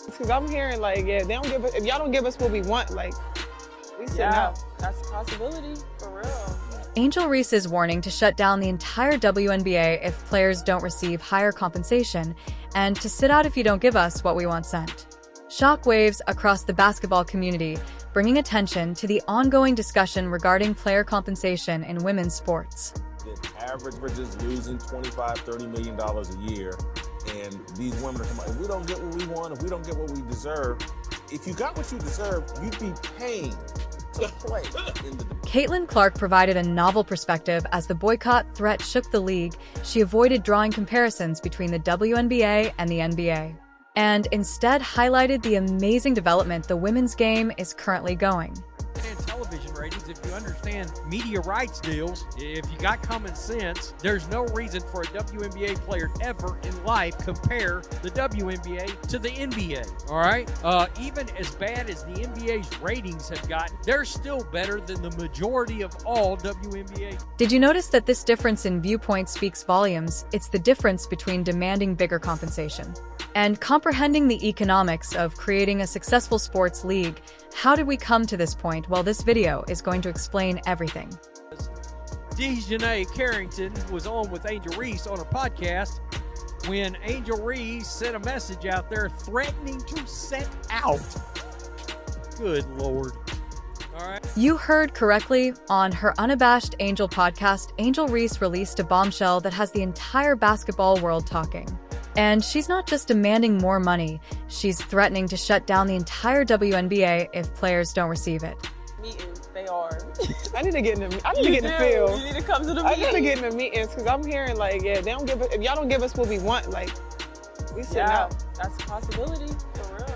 Because I'm hearing like, yeah, they don't give us, if y'all don't give us what we want, like, we sit out. That's a possibility, for real. Angel Reese is warning to shut down the entire WNBA if players don't receive higher compensation, and to sit out if you don't give us what we want sent. Shockwaves across the basketball community, bringing attention to the ongoing discussion regarding player compensation in women's sports. The average is losing $25–30 million a year, and these women are coming, if we don't get what we want, if we don't get what we deserve, if you got what you deserve, you'd be paying to play in the... Caitlin Clark provided a novel perspective as the boycott threat shook the league. She avoided drawing comparisons between the WNBA and the NBA, and instead highlighted the amazing development the women's game is currently going. Television ratings, if you understand media rights deals, if you got common sense, there's no reason for a WNBA player ever in life compare the WNBA to the NBA, all right? Even as bad as the NBA's ratings have gotten, they're still better than the majority of all WNBA. Did you notice that this difference in viewpoint speaks volumes? It's the difference between demanding bigger compensation and comprehending the economics of creating a successful sports league. How did we come to this point? Well, this video is going to explain everything. Dejanay Carrington was on with Angel Reese on a podcast when Angel Reese sent a message out there threatening to set out. Good Lord. All right. You heard correctly. On her Unabashed Angel podcast, Angel Reese released a bombshell that has the entire basketball world talking. And she's not just demanding more money, she's threatening to shut down the entire WNBA if players don't receive it. Meetings, they are. I need to get in the field. You need to come to the I meeting. gotta get in the meetings because I'm hearing like, yeah, they don't give us, if y'all don't give us what we want, like, we sit out. That's a possibility, for real.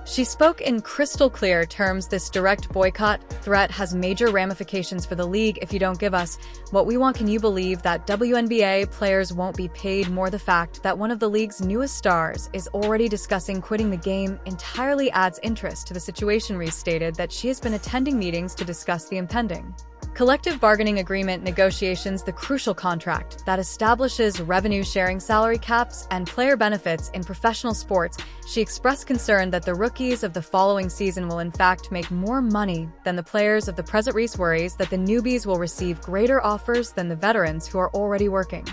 She spoke in crystal clear terms. This direct boycott threat has major ramifications for the league if you don't give us what we want. Can you believe that WNBA players won't be paid more? The fact that one of the league's newest stars is already discussing quitting the game entirely adds interest to the situation. Reese stated that she has been attending meetings to discuss the impending collective bargaining agreement negotiations, the crucial contract that establishes revenue-sharing salary caps and player benefits in professional sports. She expressed concern that the rookies of the following season will in fact make more money than the players of the present. Reese worries that the newbies will receive greater offers than the veterans who are already working.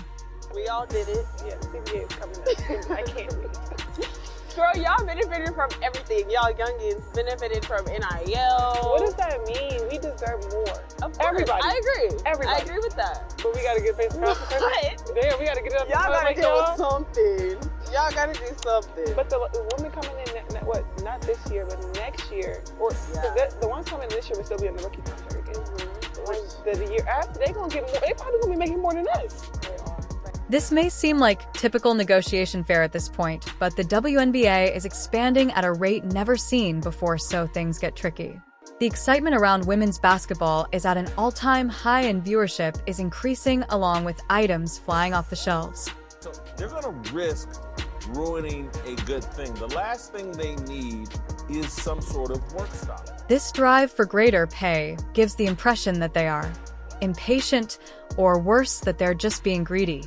We all did it. Yeah, CBA is coming up. I can't wait. Girl, y'all benefited from everything. Y'all youngins benefited from NIL. What does that mean? We deserve more. Of course, Everybody. I agree. Everybody. I agree with that. But we gotta get paid for What? Damn, we gotta get it up. Y'all gotta like, do something. Y'all gotta do something. But the women coming in, not this year, but next year. Or the ones coming this year will still be on the rookie contract. The ones the year after, they gonna get more. They probably gonna be making more than us. This may seem like typical negotiation fare at this point, but the WNBA is expanding at a rate never seen before, so things get tricky. The excitement around women's basketball is at an all-time high and viewership is increasing along with items flying off the shelves. So they're gonna risk ruining a good thing. The last thing they need is some sort of work stop. This drive for greater pay gives the impression that they are impatient, or worse, that they're just being greedy.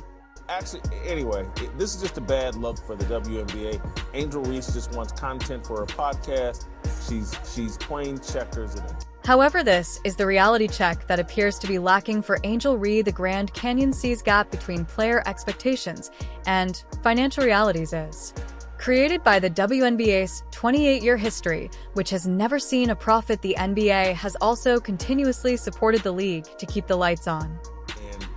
Actually, anyway, this is just a bad look for the WNBA. Angel Reese just wants content for her podcast. She's playing checkers in it. However, this is the reality check that appears to be lacking for Angel Reese. The Grand Canyon sees gap between player expectations and financial realities is created by the WNBA's 28-year history, which has never seen a profit. The NBA has also continuously supported the league to keep the lights on.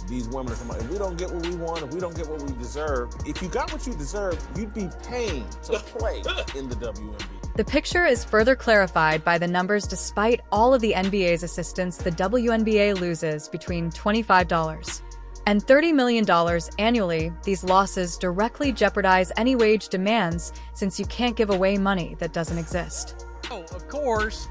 These women are coming, if we don't get what we want, if we don't get what we deserve, if you got what you deserve, you'd be paying to play in the WNBA. The picture is further clarified by the numbers. Despite all of the NBA's assistance, the WNBA loses between $25 and $30 million annually. These losses directly jeopardize any wage demands, since you can't give away money that doesn't exist. Oh, of course,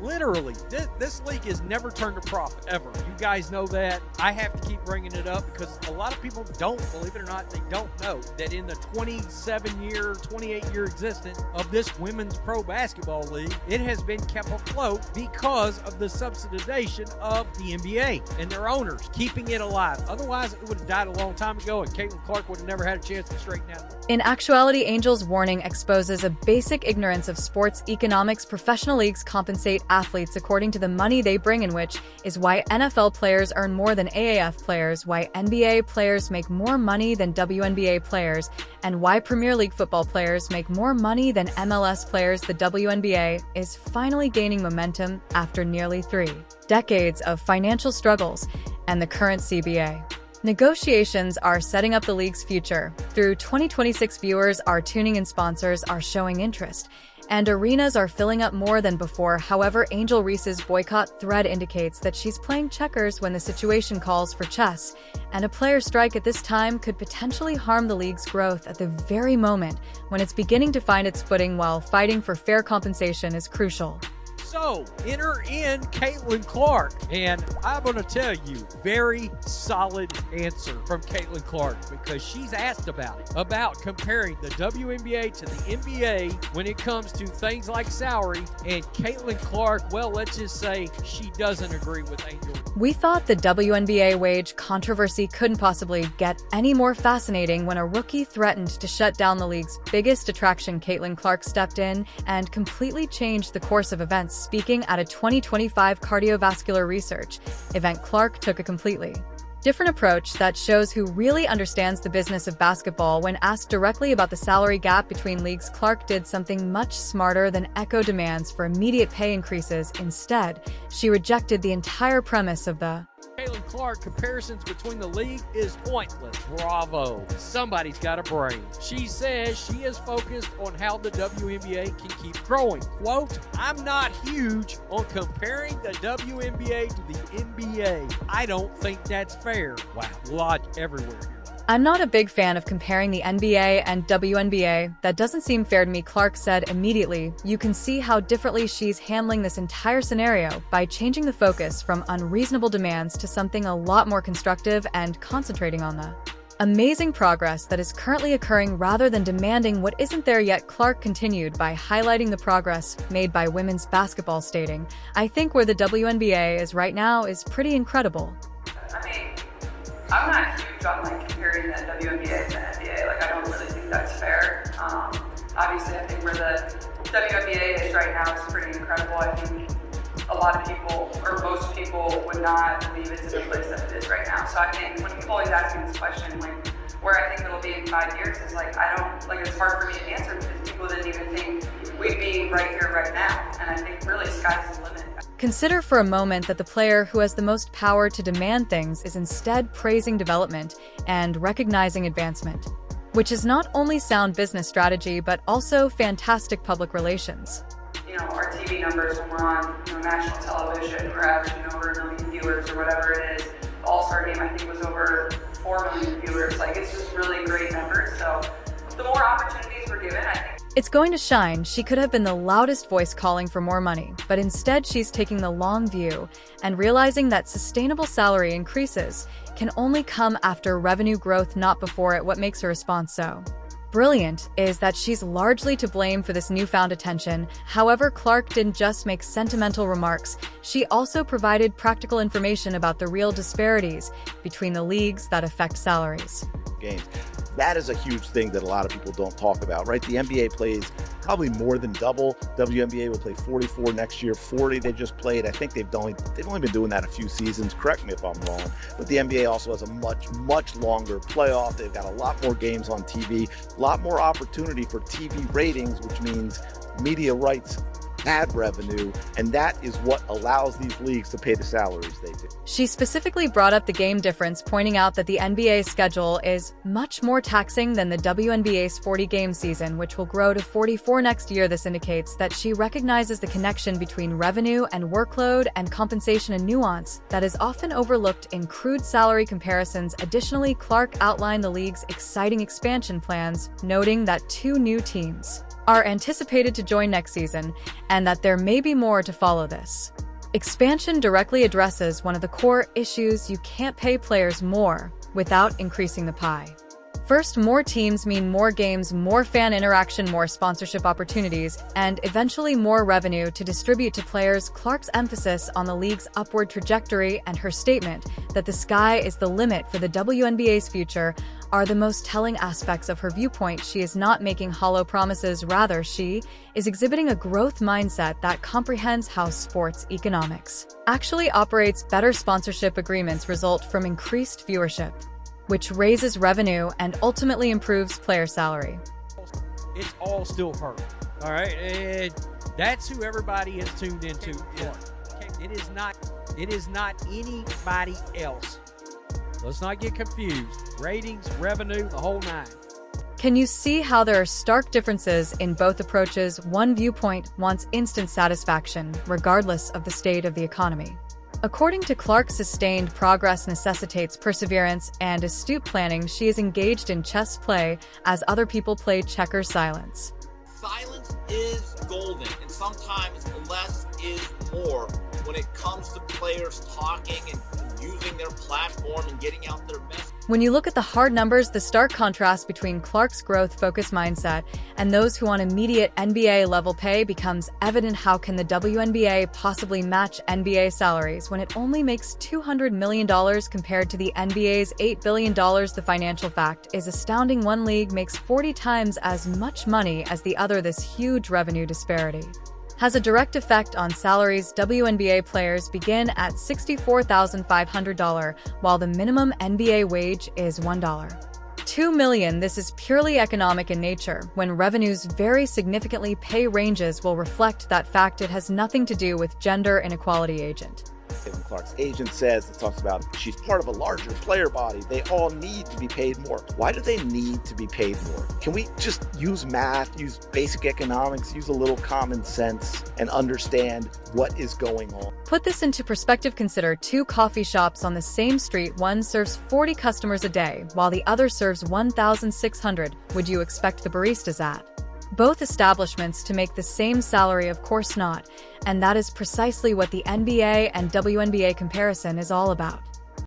literally, this league has never turned a profit, ever. You guys know that. I have to keep bringing it up because a lot of people don't, believe it or not, they don't know that in the 28-year existence of this women's pro basketball league, it has been kept afloat because of the subsidization of the NBA and their owners keeping it alive. Otherwise, it would have died a long time ago, and Caitlin Clark would have never had a chance to straighten out. In actuality, Angel's warning exposes a basic ignorance of sports economics. Professional leagues compensate athletes according to the money they bring in, which is why NFL players earn more than AAF players, why NBA players make more money than WNBA players, and why Premier League football players make more money than MLS players. The WNBA is finally gaining momentum after nearly 3 decades of financial struggles and the current CBA. Negotiations are setting up the league's future. Through 2026, viewers are tuning in, sponsors are showing interest, and arenas are filling up more than before. However, Angel Reese's boycott thread indicates that she's playing checkers when the situation calls for chess, and a player strike at this time could potentially harm the league's growth at the very moment when it's beginning to find its footing, while fighting for fair compensation is crucial. So, enter in Caitlin Clark. And I'm going to tell you, very solid answer from Caitlin Clark, because she's asked about comparing the WNBA to the NBA when it comes to things like salary. And Caitlin Clark, well, let's just say she doesn't agree with Angel. We thought the WNBA wage controversy couldn't possibly get any more fascinating when a rookie threatened to shut down the league's biggest attraction. Caitlin Clark stepped in and completely changed the course of events. Speaking at a 2025 cardiovascular research event, Clark took a completely different approach that shows who really understands the business of basketball. When asked directly about the salary gap between leagues, Clark did something much smarter than echo demands for immediate pay increases. Instead, she rejected the entire premise of the Caitlin Clark comparisons between the league is pointless. Bravo. Somebody's got a brain. She says she is focused on how the WNBA can keep growing. Quote, I'm not huge on comparing the WNBA to the NBA. I don't think that's fair. Wow, logic everywhere here. I'm not a big fan of comparing the NBA and WNBA. That doesn't seem fair to me, Clark said immediately. You can see how differently she's handling this entire scenario by changing the focus from unreasonable demands to something a lot more constructive and concentrating on the amazing progress that is currently occurring rather than demanding what isn't there yet. Clark continued by highlighting the progress made by women's basketball, stating, I think where the WNBA is right now is pretty incredible. I'm not huge on comparing the WNBA to the NBA. I don't really think that's fair. Obviously, I think where the WNBA is right now is pretty incredible. I think a lot of people, or most people, would not believe it's in the place that it is right now. So I think when people always ask me this question, where I think it'll be in 5 years, is it's hard for me to answer because people didn't even think we'd be right here, right now. And I think really sky's the limit. Consider for a moment that the player who has the most power to demand things is instead praising development and recognizing advancement, which is not only sound business strategy but also fantastic public relations. Our TV numbers when we're on national television, we're averaging over 1 million viewers or whatever it is. The All-Star game, I think, was over 4 million viewers. It's just really great numbers. So the more opportunities we're given, I think it's going to shine. She could have been the loudest voice calling for more money, but instead she's taking the long view and realizing that sustainable salary increases can only come after revenue growth, not before it. What makes her response so brilliant is that she's largely to blame for this newfound attention. However, Clark didn't just make sentimental remarks. She also provided practical information about the real disparities between the leagues that affect salaries. Games. That is a huge thing that a lot of people don't talk about, right? The NBA plays probably more than double. WNBA will play 44 next year, 40 they just played. I think they've only been doing that a few seasons. Correct me if I'm wrong. But the NBA also has a much longer playoff. They've got a lot more games on TV, a lot more opportunity for TV ratings, which means media rights, ad revenue, and that is what allows these leagues to pay the salaries they do. She specifically brought up the game difference, pointing out that the NBA schedule is much more taxing than the WNBA's 40-game season, which will grow to 44 next year. This indicates that she recognizes the connection between revenue and workload and compensation, a nuance that is often overlooked in crude salary comparisons. Additionally, Clark outlined the league's exciting expansion plans, noting that 2 new teams are anticipated to join next season, and that there may be more to follow this. Expansion directly addresses one of the core issues: you can't pay players more without increasing the pie. First, more teams mean more games, more fan interaction, more sponsorship opportunities, and eventually more revenue to distribute to players. Clark's emphasis on the league's upward trajectory and her statement that the sky is the limit for the WNBA's future are the most telling aspects of her viewpoint. She is not making hollow promises, rather, she is exhibiting a growth mindset that comprehends how sports economics actually operates. Better sponsorship agreements result from increased viewership, which raises revenue and ultimately improves player salary. It's all still her. All right, and that's who everybody is tuned into. It is not anybody else. Let's not get confused. Ratings, revenue, the whole nine. Can you see how there are stark differences in both approaches? One viewpoint wants instant satisfaction, regardless of the state of the economy. According to Clark, sustained progress necessitates perseverance and astute planning. She is engaged in chess play as other people play checkers. Silence. Silence is golden, and sometimes less is more when it comes to players talking and using their platform and getting out their message. When you look at the hard numbers, the stark contrast between Clark's growth-focused mindset and those who want immediate NBA-level pay becomes evident. How can the WNBA possibly match NBA salaries when it only makes $200 million compared to the NBA's $8 billion? The financial fact is astounding. One league makes 40 times as much money as the other. This huge revenue disparity has a direct effect on salaries. WNBA players begin at $64,500, while the minimum NBA wage is $1.2 million. This is purely economic in nature. When revenues vary significantly, pay ranges will reflect that fact. It has nothing to do with gender inequality. Agent Caitlin Clark's agent says, it talks about she's part of a larger player body. They all need to be paid more. Why do they need to be paid more? Can we just use math, use basic economics, use a little common sense and understand what is going on? Put this into perspective. Consider two coffee shops on the same street. One serves 40 customers a day, while the other serves 1,600. Would you expect the baristas at both establishments to make the same salary? Of course not. And that is precisely what the NBA and WNBA comparison is all about.